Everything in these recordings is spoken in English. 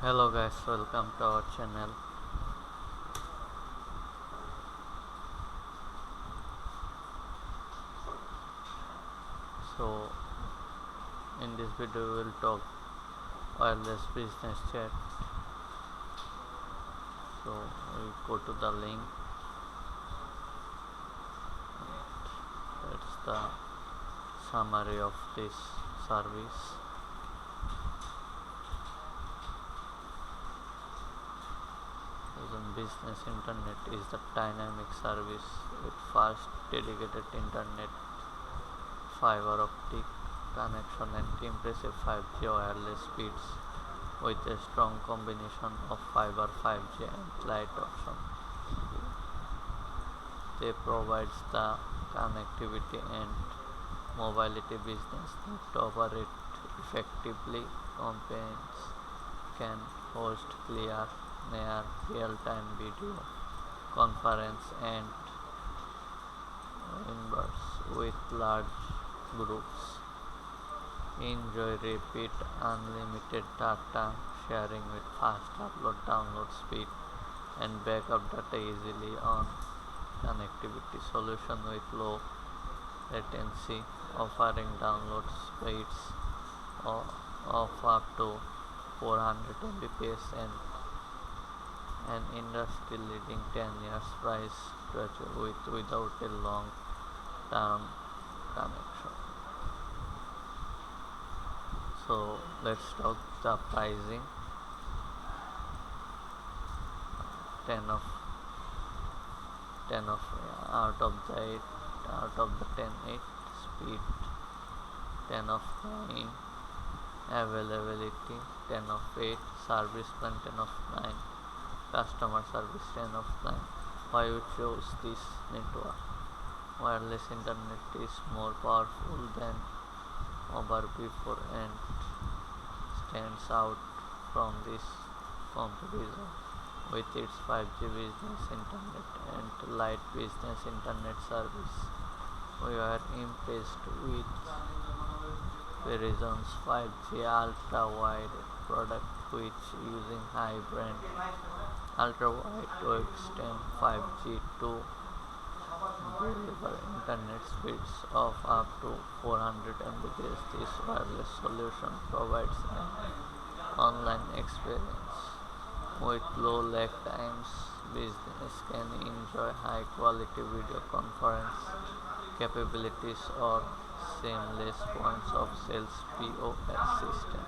Hello guys, welcome to our channel. So in this video we will talk wireless business chat. So we go to the link. That's the summary of this service. Business internet is the dynamic service with fast dedicated internet, fiber optic connection and impressive 5G wireless speeds with a strong combination of fiber 5G and light option. They provides the connectivity and mobility business need to operate effectively. Companies can host clear, near real-time video conference and members with large groups. Enjoy repeat unlimited data sharing with fast upload download speed and backup data easily on connectivity solution with low latency offering download speeds of up to 400 Mbps and an industry leading 10 years price to achieve without a long term connection. So let's talk the pricing. 10 of 10 of out of the 8 out of the 10 8 speed, 10 of 9 availability, 10 of 8 service plan, 10 of 9 customer service, 10 of 9. Why you chose this network? Wireless internet is more powerful than ever before and stands out from this comparison with its 5G business internet and light business internet service. We are impressed with verizon's 5G ultra wide product, which using high brand ultra wide to extend 5G to deliver internet speeds of up to 400 Mbps. This wireless solution provides an online experience with low lag times. Business can enjoy high quality video conference capabilities or seamless points of sales POS system.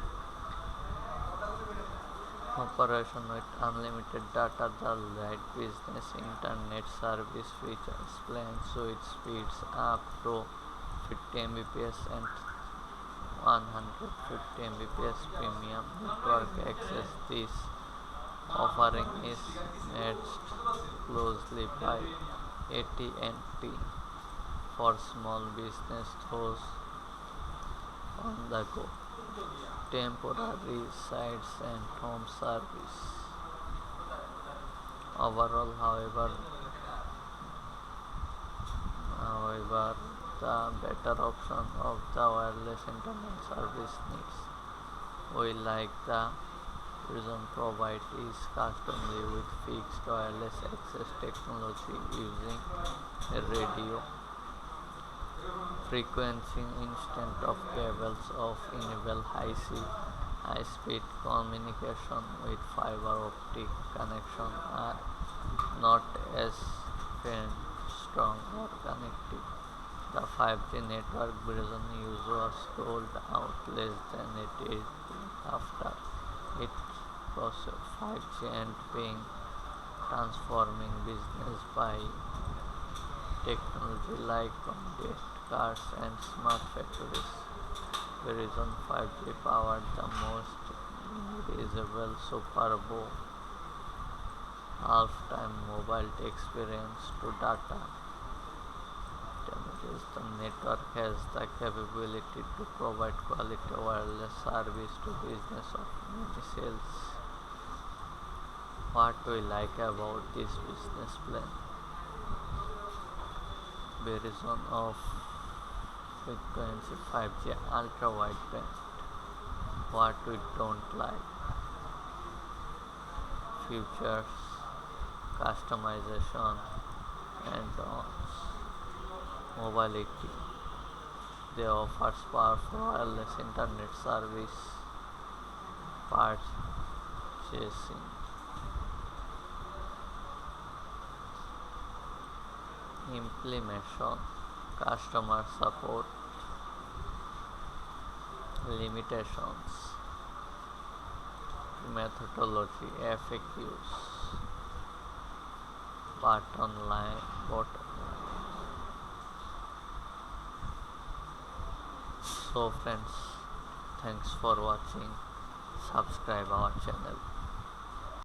Operation with unlimited data. The light business internet service features plans with speeds up to 50 Mbps and 150 Mbps premium network access. This offering is matched closely by AT&T for small business those on the go, temporary sites and home service. Overall, however, the better option of the wireless internet service needs. We like the reason provide is customly with fixed wireless access technology using a radio frequency instead of cables of enable high speed communication with fiber optic connection are not as strong or connected. The 5G network version use was rolled out less than a day after it processed 5G and being transforming business by technology like connected cars and smart factories. Verizon 5G powered the most visible Super Bowl halftime mobile experience to data. Damages. The network has the capability to provide quality wireless service to business of many sales. What we like about this business plan? Verizon of frequency 5G ultra wideband. What we don't like? features, customization, and mobility. They offers powerful wireless internet service, purchasing, implementation, customer support, limitations, methodology, FAQs, bottom line, bottom. So friends, thanks for watching. Subscribe our channel.